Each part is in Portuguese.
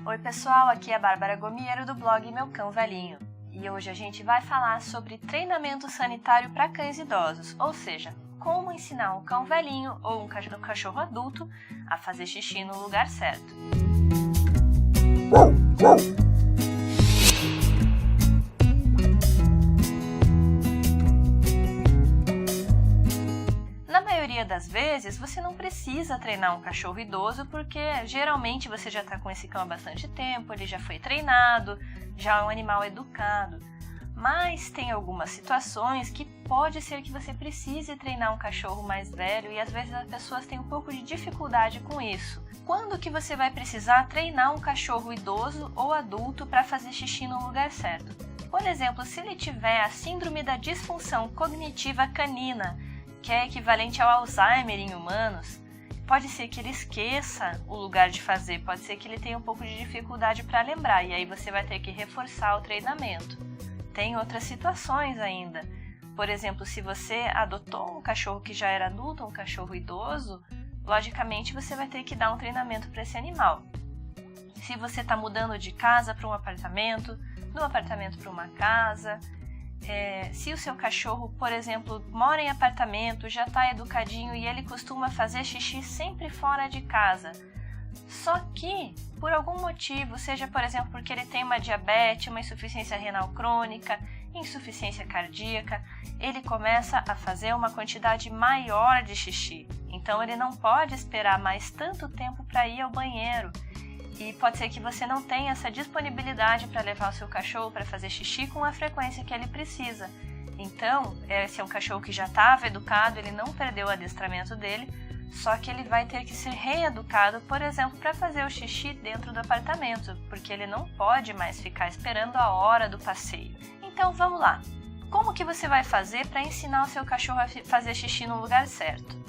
Oi pessoal, aqui é a Bárbara Gomiero do blog Meu Cão Velhinho. E hoje a gente vai falar sobre treinamento sanitário para cães idosos, ou seja, como ensinar um cão velhinho ou um cachorro adulto a fazer xixi no lugar certo. Na maioria das vezes, você não precisa treinar um cachorro idoso porque geralmente você já está com esse cão há bastante tempo, ele já foi treinado, já é um animal educado. Mas tem algumas situações que pode ser que você precise treinar um cachorro mais velho e às vezes as pessoas têm um pouco de dificuldade com isso. Quando que você vai precisar treinar um cachorro idoso ou adulto para fazer xixi no lugar certo? Por exemplo, se ele tiver a síndrome da disfunção cognitiva canina, que é equivalente ao Alzheimer em humanos, pode ser que ele esqueça o lugar de fazer, pode ser que ele tenha um pouco de dificuldade para lembrar e aí você vai ter que reforçar o treinamento. Tem outras situações ainda. Por exemplo, se você adotou um cachorro que já era adulto, um cachorro idoso, logicamente você vai ter que dar um treinamento para esse animal. Se você está mudando de casa para um apartamento, do apartamento para uma casa, se o seu cachorro, por exemplo, mora em apartamento, já está educadinho e ele costuma fazer xixi sempre fora de casa, só que, por algum motivo, seja por exemplo porque ele tem uma diabetes, uma insuficiência renal crônica, insuficiência cardíaca, ele começa a fazer uma quantidade maior de xixi. Então ele não pode esperar mais tanto tempo para ir ao banheiro. E pode ser que você não tenha essa disponibilidade para levar o seu cachorro para fazer xixi com a frequência que ele precisa. Então, esse é um cachorro que já estava educado, ele não perdeu o adestramento dele, só que ele vai ter que ser reeducado, por exemplo, para fazer o xixi dentro do apartamento, porque ele não pode mais ficar esperando a hora do passeio. Então vamos lá, como que você vai fazer para ensinar o seu cachorro a fazer xixi no lugar certo?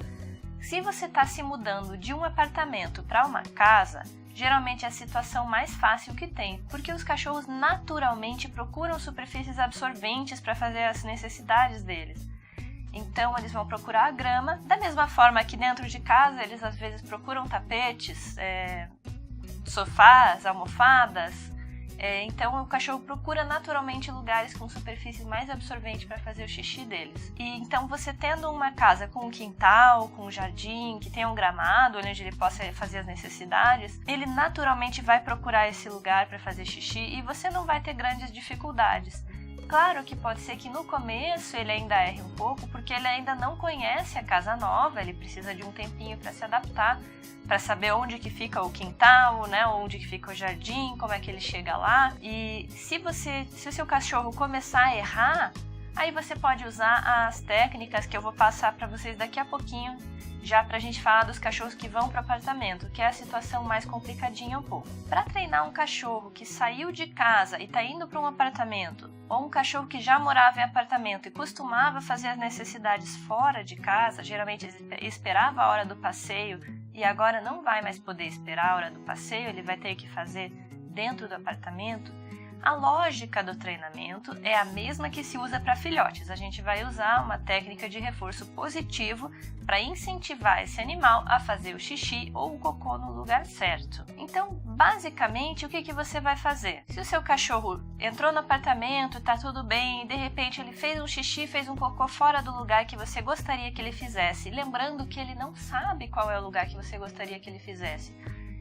Se você está se mudando de um apartamento para uma casa, geralmente é a situação mais fácil que tem, porque os cachorros naturalmente procuram superfícies absorventes para fazer as necessidades deles. Então eles vão procurar a grama, da mesma forma que dentro de casa eles às vezes procuram tapetes, sofás, almofadas. Então o cachorro procura naturalmente lugares com superfícies mais absorventes para fazer o xixi deles. E então você tendo uma casa com um quintal, com um jardim, que tenha um gramado onde ele possa fazer as necessidades, ele naturalmente vai procurar esse lugar para fazer xixi e você não vai ter grandes dificuldades. Claro que pode ser que no começo ele ainda erre um pouco, porque ele ainda não conhece a casa nova, ele precisa de um tempinho para se adaptar, para saber onde que fica o quintal, né, onde que fica o jardim, como é que ele chega lá. E se o seu cachorro começar a errar, aí você pode usar as técnicas que eu vou passar para vocês daqui a pouquinho, já para a gente falar dos cachorros que vão para o apartamento, que é a situação mais complicadinha um pouco. Para treinar um cachorro que saiu de casa e está indo para um apartamento, ou um cachorro que já morava em apartamento e costumava fazer as necessidades fora de casa, geralmente esperava a hora do passeio e agora não vai mais poder esperar a hora do passeio, ele vai ter que fazer dentro do apartamento, a lógica do treinamento é a mesma que se usa para filhotes. A gente vai usar uma técnica de reforço positivo para incentivar esse animal a fazer o xixi ou o cocô no lugar certo. Então, basicamente, o que você vai fazer? Se o seu cachorro entrou no apartamento, está tudo bem, e de repente ele fez um xixi, fez um cocô fora do lugar que você gostaria que ele fizesse, lembrando que ele não sabe qual é o lugar que você gostaria que ele fizesse,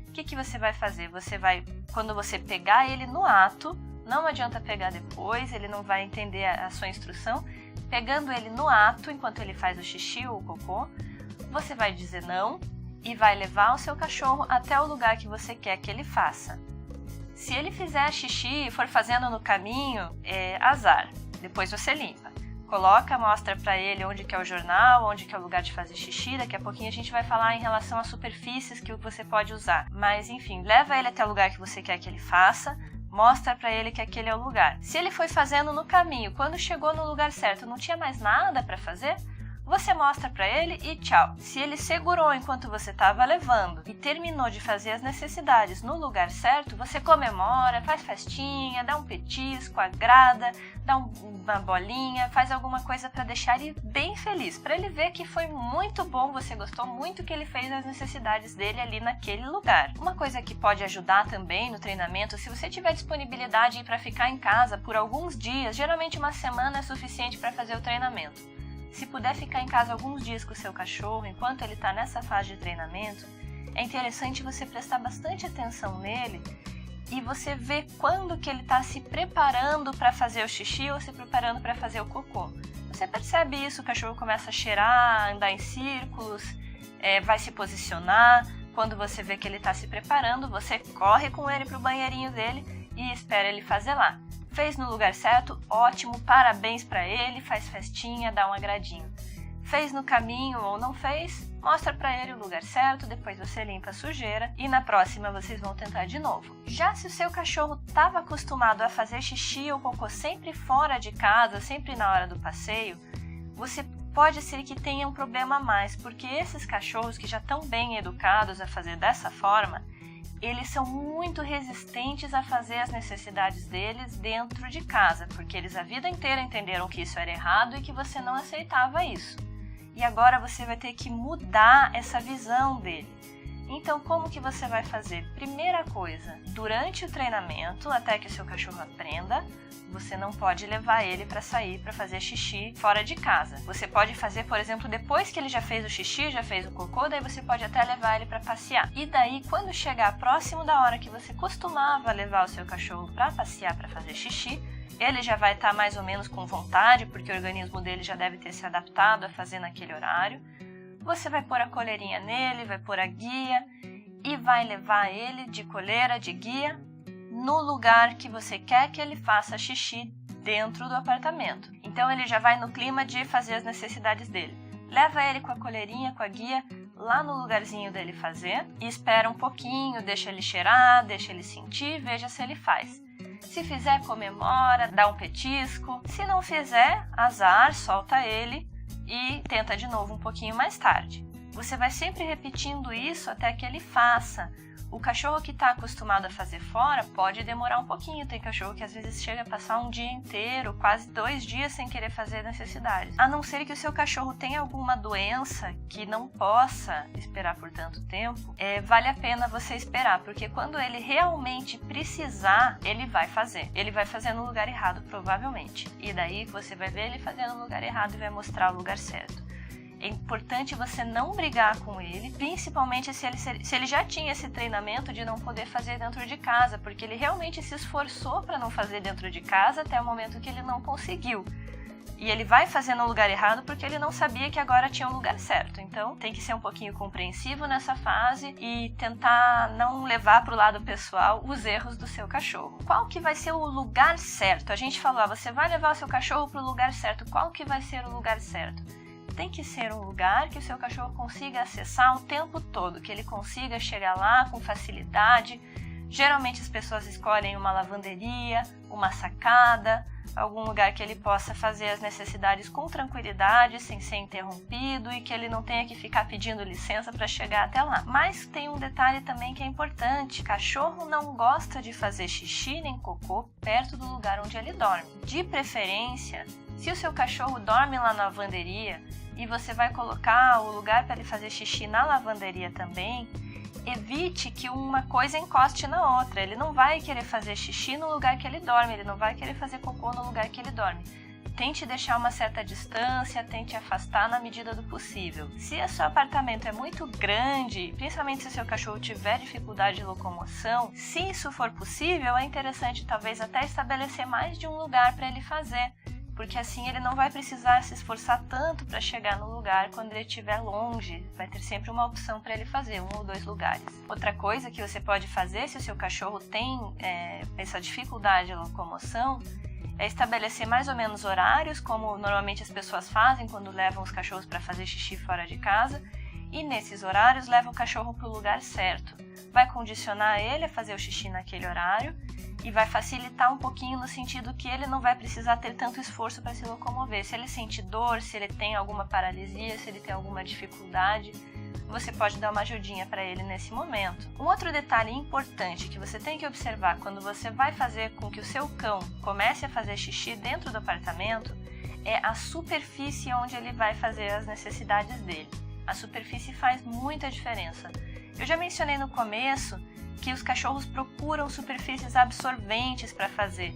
o que você vai fazer? Você vai, quando você pegar ele no ato, não adianta pegar depois, ele não vai entender a sua instrução. Pegando ele no ato, enquanto ele faz o xixi ou o cocô, você vai dizer não e vai levar o seu cachorro até o lugar que você quer que ele faça. Se ele fizer xixi e for fazendo no caminho, é azar. Depois você limpa. Coloca, mostra para ele onde que é o jornal, onde que é o lugar de fazer xixi. Daqui a pouquinho a gente vai falar em relação às superfícies que você pode usar. Mas enfim, leva ele até o lugar que você quer que ele faça. Mostra para ele que aquele é o lugar. Se ele foi fazendo no caminho, quando chegou no lugar certo, não tinha mais nada para fazer, Você mostra pra ele e tchau. Se ele segurou enquanto você estava levando e terminou de fazer as necessidades no lugar certo, você comemora, faz festinha, dá um petisco, agrada, dá uma bolinha, faz alguma coisa para deixar ele bem feliz, para ele ver que foi muito bom, você gostou muito que ele fez as necessidades dele ali naquele lugar. Uma coisa que pode ajudar também no treinamento, se você tiver disponibilidade para ficar em casa por alguns dias, geralmente uma semana é suficiente para fazer o treinamento. Se puder ficar em casa alguns dias com o seu cachorro enquanto ele está nessa fase de treinamento, é interessante você prestar bastante atenção nele e você ver quando que ele está se preparando para fazer o xixi ou se preparando para fazer o cocô. Você percebe isso, o cachorro começa a cheirar, andar em círculos, vai se posicionar. Quando você vê que ele está se preparando, você corre com ele para o banheirinho dele e espera ele fazer lá. Fez no lugar certo? Ótimo, parabéns para ele, faz festinha, dá um agradinho. Fez no caminho ou não fez? Mostra para ele o lugar certo, depois você limpa a sujeira e na próxima vocês vão tentar de novo. Já se o seu cachorro estava acostumado a fazer xixi ou cocô sempre fora de casa, sempre na hora do passeio, você pode ser que tenha um problema a mais, porque esses cachorros que já estão bem educados a fazer dessa forma, eles são muito resistentes a fazer as necessidades deles dentro de casa, porque eles a vida inteira entenderam que isso era errado e que você não aceitava isso. E agora você vai ter que mudar essa visão dele. Então, como que você vai fazer? Primeira coisa, durante o treinamento, até que o seu cachorro aprenda, você não pode levar ele para sair para fazer xixi fora de casa. Você pode fazer, por exemplo, depois que ele já fez o xixi, já fez o cocô, daí você pode até levar ele para passear. E daí, quando chegar próximo da hora que você costumava levar o seu cachorro para passear, para fazer xixi, ele já vai estar mais ou menos com vontade, porque o organismo dele já deve ter se adaptado a fazer naquele horário. Você vai pôr a coleirinha nele, vai pôr a guia e vai levar ele de coleira, de guia, no lugar que você quer que ele faça xixi dentro do apartamento. Então ele já vai no clima de fazer as necessidades dele. Leva ele com a coleirinha, com a guia, lá no lugarzinho dele fazer e espera um pouquinho, deixa ele cheirar, deixa ele sentir, veja se ele faz. Se fizer, comemora, dá um petisco. Se não fizer, azar, solta ele e tenta de novo um pouquinho mais tarde. Você vai sempre repetindo isso até que ele faça. O cachorro que está acostumado a fazer fora pode demorar um pouquinho. Tem cachorro que às vezes chega a passar um dia inteiro, quase 2 dias sem querer fazer necessidades. A não ser que o seu cachorro tenha alguma doença que não possa esperar por tanto tempo, vale a pena você esperar, porque quando ele realmente precisar, ele vai fazer. Ele vai fazer no lugar errado, provavelmente. E daí você vai ver ele fazendo no lugar errado e vai mostrar o lugar certo. É importante você não brigar com ele, principalmente se ele já tinha esse treinamento de não poder fazer dentro de casa, porque ele realmente se esforçou para não fazer dentro de casa até o momento que ele não conseguiu. E ele vai fazer no lugar errado porque ele não sabia que agora tinha um lugar certo. Então tem que ser um pouquinho compreensivo nessa fase e tentar não levar para o lado pessoal os erros do seu cachorro. Qual que vai ser o lugar certo? A gente falou, você vai levar o seu cachorro para o lugar certo. Qual que vai ser o lugar certo? Tem que ser um lugar que o seu cachorro consiga acessar o tempo todo, que ele consiga chegar lá com facilidade. Geralmente as pessoas escolhem uma lavanderia, uma sacada, algum lugar que ele possa fazer as necessidades com tranquilidade, sem ser interrompido e que ele não tenha que ficar pedindo licença para chegar até lá. Mas tem um detalhe também que é importante: cachorro não gosta de fazer xixi nem cocô perto do lugar onde ele dorme. De preferência, se o seu cachorro dorme lá na lavanderia e você vai colocar o lugar para ele fazer xixi na lavanderia também, evite que uma coisa encoste na outra. Ele não vai querer fazer xixi no lugar que ele dorme, ele não vai querer fazer cocô no lugar que ele dorme. Tente deixar uma certa distância, tente afastar na medida do possível. Se o seu apartamento é muito grande, principalmente se o seu cachorro tiver dificuldade de locomoção, se isso for possível, é interessante talvez até estabelecer mais de um lugar para ele fazer, porque assim ele não vai precisar se esforçar tanto para chegar no lugar quando ele estiver longe. Vai ter sempre uma opção para ele fazer, 1 ou 2 lugares. Outra coisa que você pode fazer, se o seu cachorro tem essa dificuldade de locomoção, é estabelecer mais ou menos horários, como normalmente as pessoas fazem quando levam os cachorros para fazer xixi fora de casa, e nesses horários leva o cachorro para o lugar certo. Vai condicionar ele a fazer o xixi naquele horário e vai facilitar um pouquinho no sentido que ele não vai precisar ter tanto esforço para se locomover. Se ele sente dor, se ele tem alguma paralisia, se ele tem alguma dificuldade, você pode dar uma ajudinha para ele nesse momento. Um outro detalhe importante que você tem que observar quando você vai fazer com que o seu cão comece a fazer xixi dentro do apartamento é a superfície onde ele vai fazer as necessidades dele. A superfície faz muita diferença. Eu já mencionei no começo que os cachorros procuram superfícies absorventes para fazer,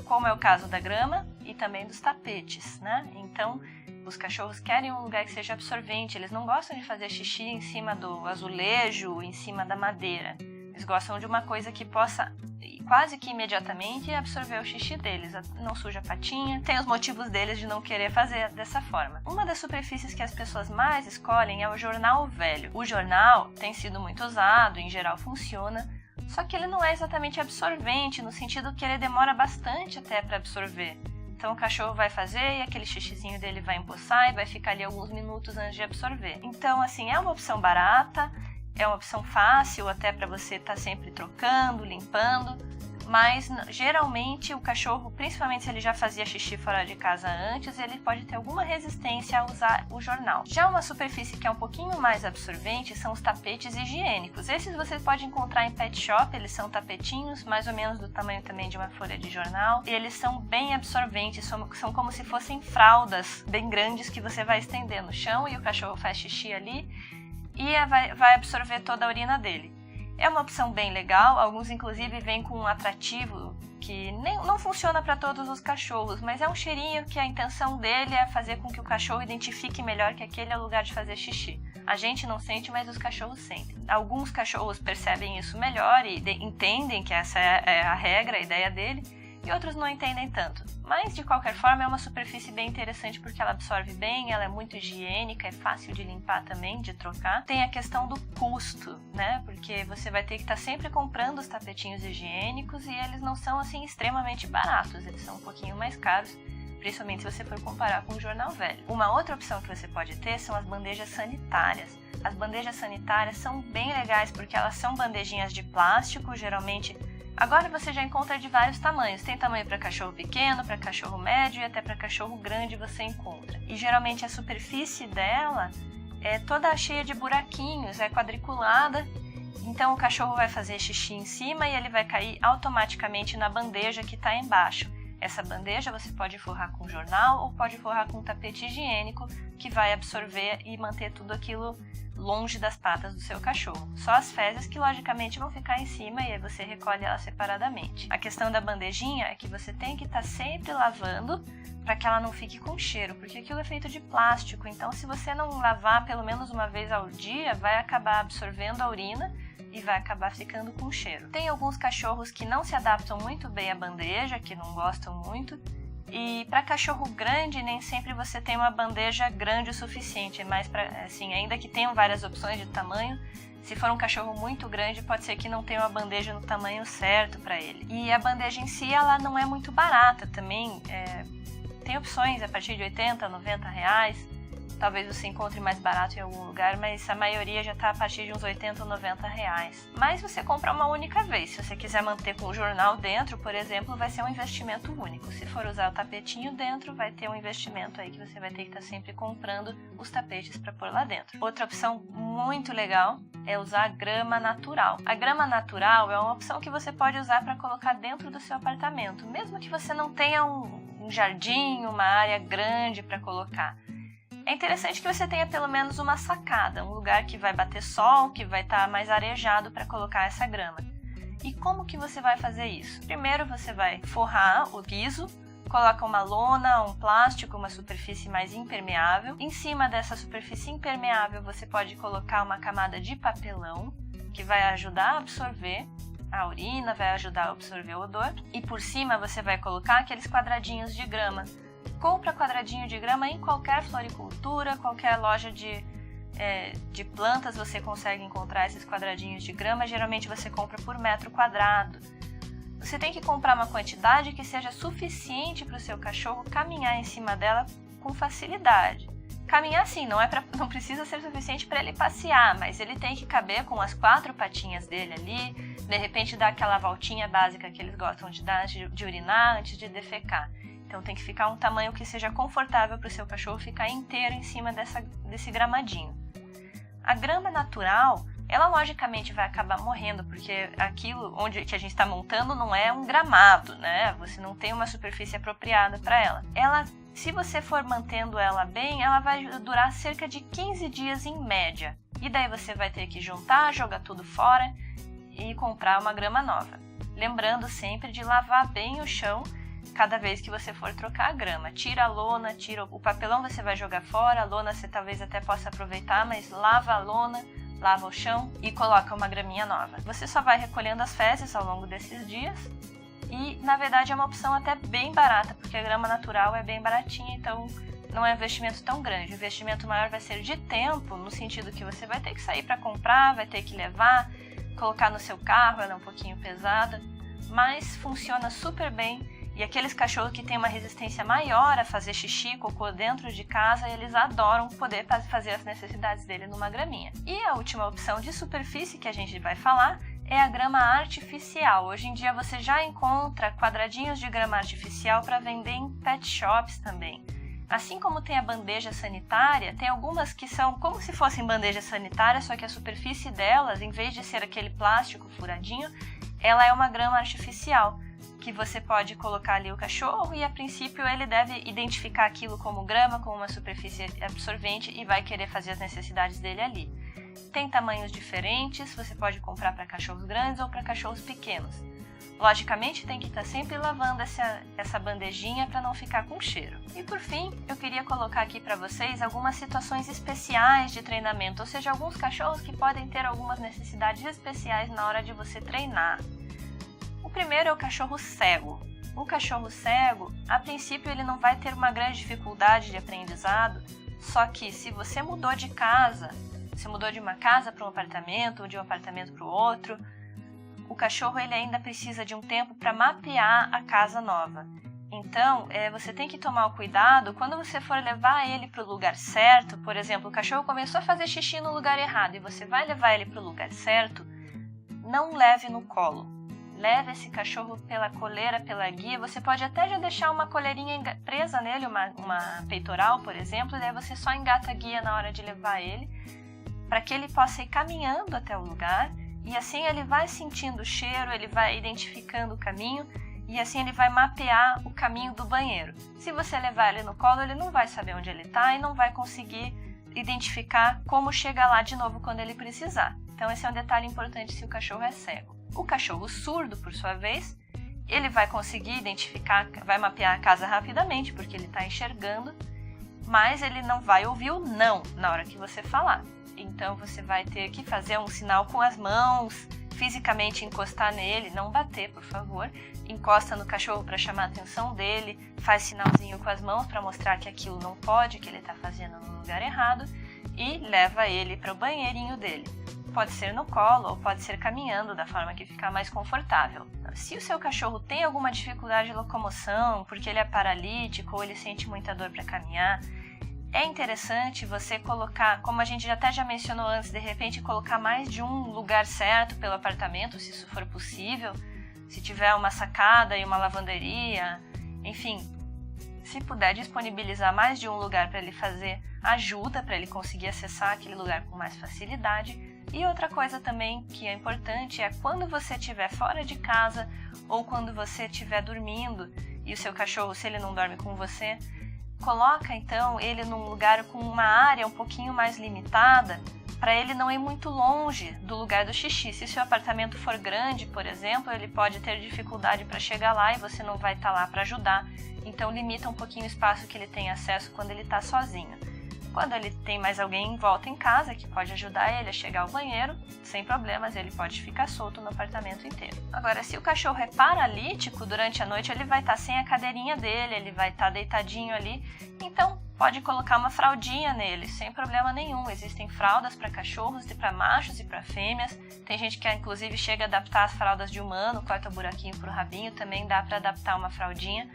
como é o caso da grama e também dos tapetes, né? Então, os cachorros querem um lugar que seja absorvente, eles não gostam de fazer xixi em cima do azulejo, em cima da madeira. Eles gostam de uma coisa que possa quase que imediatamente absorver o xixi deles, não suja a patinha, tem os motivos deles de não querer fazer dessa forma. Uma das superfícies que as pessoas mais escolhem é o jornal velho. O jornal tem sido muito usado, em geral funciona, só que ele não é exatamente absorvente, no sentido que ele demora bastante até para absorver. Então o cachorro vai fazer e aquele xixizinho dele vai empoçar e vai ficar ali alguns minutos antes de absorver. Então, assim, é uma opção barata, é uma opção fácil até para você estar sempre trocando, limpando, mas geralmente o cachorro, principalmente se ele já fazia xixi fora de casa antes, ele pode ter alguma resistência a usar o jornal. Já uma superfície que é um pouquinho mais absorvente são os tapetes higiênicos. Esses você pode encontrar em pet shop, eles são tapetinhos mais ou menos do tamanho também de uma folha de jornal, e eles são bem absorventes, são como se fossem fraldas bem grandes que você vai estender no chão e o cachorro faz xixi ali e vai absorver toda a urina dele. É uma opção bem legal, alguns inclusive vêm com um atrativo que não funciona para todos os cachorros, mas é um cheirinho que a intenção dele é fazer com que o cachorro identifique melhor que aquele é o lugar de fazer xixi. A gente não sente, mas os cachorros sentem. Alguns cachorros percebem isso melhor e entendem que essa é a regra, a ideia dele, e outros não entendem tanto. Mas, de qualquer forma, é uma superfície bem interessante porque ela absorve bem, ela é muito higiênica, é fácil de limpar também, de trocar. Tem a questão do custo, né? Porque você vai ter que estar sempre comprando os tapetinhos higiênicos e eles não são, assim, extremamente baratos. Eles são um pouquinho mais caros, principalmente se você for comparar com o jornal velho. Uma outra opção que você pode ter são as bandejas sanitárias. As bandejas sanitárias são bem legais porque elas são bandejinhas de plástico, geralmente. Agora você já encontra de vários tamanhos, tem tamanho para cachorro pequeno, para cachorro médio e até para cachorro grande você encontra. E geralmente a superfície dela é toda cheia de buraquinhos, é quadriculada, então o cachorro vai fazer xixi em cima e ele vai cair automaticamente na bandeja que está embaixo. Essa bandeja você pode forrar com jornal ou pode forrar com tapete higiênico que vai absorver e manter tudo aquilo longe das patas do seu cachorro. Só as fezes que logicamente vão ficar em cima e aí você recolhe elas separadamente. A questão da bandejinha é que você tem que estar sempre lavando para que ela não fique com cheiro, porque aquilo é feito de plástico, então se você não lavar pelo menos uma vez ao dia, vai acabar absorvendo a urina e vai acabar ficando com cheiro. Tem alguns cachorros que não se adaptam muito bem à bandeja, que não gostam muito, e para cachorro grande nem sempre você tem uma bandeja grande o suficiente, mas assim, ainda que tenham várias opções de tamanho, se for um cachorro muito grande, pode ser que não tenha uma bandeja no tamanho certo para ele. E a bandeja em si, ela não é muito barata também, tem opções a partir de 80, 90 reais. Talvez você encontre mais barato em algum lugar, mas a maioria já está a partir de uns 80 ou 90 reais. Mas você compra uma única vez. Se você quiser manter com o jornal dentro, por exemplo, vai ser um investimento único. Se for usar o tapetinho dentro, vai ter um investimento aí que você vai ter que estar sempre comprando os tapetes para pôr lá dentro. Outra opção muito legal é usar grama natural. A grama natural é uma opção que você pode usar para colocar dentro do seu apartamento, mesmo que você não tenha um jardim, uma área grande para colocar. É interessante que você tenha pelo menos uma sacada, um lugar que vai bater sol, que vai estar mais arejado para colocar essa grama. E como que você vai fazer isso? Primeiro você vai forrar o piso, coloca uma lona, um plástico, uma superfície mais impermeável. Em cima dessa superfície impermeável você pode colocar uma camada de papelão, que vai ajudar a absorver a urina, vai ajudar a absorver o odor. E por cima você vai colocar aqueles quadradinhos de grama. Compra quadradinho de grama em qualquer floricultura, qualquer loja de plantas você consegue encontrar esses quadradinhos de grama. Geralmente você compra por metro quadrado. Você tem que comprar uma quantidade que seja suficiente para o seu cachorro caminhar em cima dela com facilidade. Caminhar sim, não precisa ser suficiente para ele passear, mas ele tem que caber com as 4 patinhas dele ali, De repente dá aquela voltinha básica que eles gostam de dar antes de urinar, antes de defecar. Então tem que ficar um tamanho que seja confortável para o seu cachorro ficar inteiro em cima desse gramadinho. A grama natural, ela logicamente vai acabar morrendo, porque aquilo que a gente está montando não é um gramado, né? Você não tem uma superfície apropriada para ela. Se você for mantendo ela bem, ela vai durar cerca de 15 dias em média. E daí você vai ter que juntar, jogar tudo fora e comprar uma grama nova. Lembrando sempre de lavar bem o chão cada vez que você for trocar a grama. Tira a lona, tira o papelão, você vai jogar fora, a lona você talvez até possa aproveitar, mas lava a lona, lava o chão e coloca uma graminha nova. Você só vai recolhendo as fezes ao longo desses dias e, na verdade, é uma opção até bem barata, porque a grama natural é bem baratinha, então não é um investimento tão grande. O investimento maior vai ser de tempo, no sentido que você vai ter que sair para comprar, vai ter que levar, colocar no seu carro, ela é um pouquinho pesada, mas funciona super bem. E aqueles cachorros que têm uma resistência maior a fazer xixi, cocô dentro de casa, eles adoram poder fazer as necessidades dele numa graminha. E a última opção de superfície que a gente vai falar é a grama artificial. Hoje em dia você já encontra quadradinhos de grama artificial para vender em pet shops também. Assim como tem a bandeja sanitária, tem algumas que são como se fossem bandeja sanitária, só que a superfície delas, em vez de ser aquele plástico furadinho, ela é uma grama artificial, que você pode colocar ali o cachorro e a princípio ele deve identificar aquilo como grama, como uma superfície absorvente e vai querer fazer as necessidades dele ali. Tem tamanhos diferentes, você pode comprar para cachorros grandes ou para cachorros pequenos. Logicamente tem que estar sempre lavando essa bandejinha para não ficar com cheiro. E por fim, eu queria colocar aqui para vocês algumas situações especiais de treinamento, ou seja, alguns cachorros que podem ter algumas necessidades especiais na hora de você treinar. O primeiro é o cachorro cego. O cachorro cego, a princípio, ele não vai ter uma grande dificuldade de aprendizado, só que se você mudou de casa, se mudou de uma casa para um apartamento ou de um apartamento para o outro, o cachorro ele ainda precisa de um tempo para mapear a casa nova. Então, você tem que tomar o cuidado quando você for levar ele para o lugar certo. Por exemplo, o cachorro começou a fazer xixi no lugar errado e você vai levar ele para o lugar certo, não leve no colo. Leve esse cachorro pela coleira, pela guia. Você pode até já deixar uma coleirinha presa nele, uma peitoral, por exemplo, e daí você só engata a guia na hora de levar ele, para que ele possa ir caminhando até o lugar, e assim ele vai sentindo o cheiro, ele vai identificando o caminho, e assim ele vai mapear o caminho do banheiro. Se você levar ele no colo, ele não vai saber onde ele está e não vai conseguir identificar como chegar lá de novo quando ele precisar. Então esse é um detalhe importante se o cachorro é cego. O cachorro surdo, por sua vez, ele vai conseguir identificar, vai mapear a casa rapidamente, porque ele está enxergando, mas ele não vai ouvir o não na hora que você falar. Então você vai ter que fazer um sinal com as mãos, fisicamente encostar nele, não bater, por favor. Encosta no cachorro para chamar a atenção dele, faz sinalzinho com as mãos para mostrar que aquilo não pode, que ele está fazendo no lugar errado, e leva ele para o banheirinho dele. Pode ser no colo ou pode ser caminhando, da forma que ficar mais confortável. Se o seu cachorro tem alguma dificuldade de locomoção, porque ele é paralítico ou ele sente muita dor para caminhar, é interessante você colocar, como a gente até já mencionou antes, de repente colocar mais de um lugar certo pelo apartamento, se isso for possível. Se tiver uma sacada e uma lavanderia, enfim, se puder disponibilizar mais de um lugar para ele fazer, ajuda para ele conseguir acessar aquele lugar com mais facilidade. E outra coisa também que é importante é quando você estiver fora de casa ou quando você estiver dormindo e o seu cachorro, se ele não dorme com você, coloca então ele num lugar com uma área um pouquinho mais limitada para ele não ir muito longe do lugar do xixi. Se seu apartamento for grande, por exemplo, ele pode ter dificuldade para chegar lá e você não vai estar lá para ajudar. Então limita um pouquinho o espaço que ele tem acesso quando ele está sozinho. Quando ele tem mais alguém em volta em casa que pode ajudar ele a chegar ao banheiro, sem problemas, ele pode ficar solto no apartamento inteiro. Agora, se o cachorro é paralítico, durante a noite ele vai estar sem a cadeirinha dele, ele vai estar deitadinho ali, então pode colocar uma fraldinha nele, sem problema nenhum. Existem fraldas para cachorros, para machos e para fêmeas. Tem gente que inclusive chega a adaptar as fraldas de humano, corta o buraquinho para o rabinho, também dá para adaptar uma fraldinha.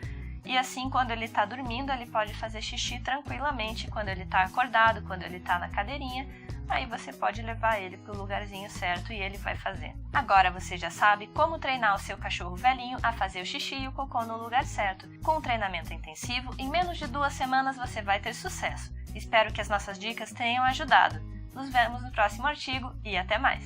E assim, quando ele está dormindo, ele pode fazer xixi tranquilamente. Quando ele está acordado, quando ele está na cadeirinha, aí você pode levar ele para o lugarzinho certo e ele vai fazer. Agora você já sabe como treinar o seu cachorro velhinho a fazer o xixi e o cocô no lugar certo. Com um treinamento intensivo, em menos de 2 semanas você vai ter sucesso. Espero que as nossas dicas tenham ajudado. Nos vemos no próximo artigo e até mais!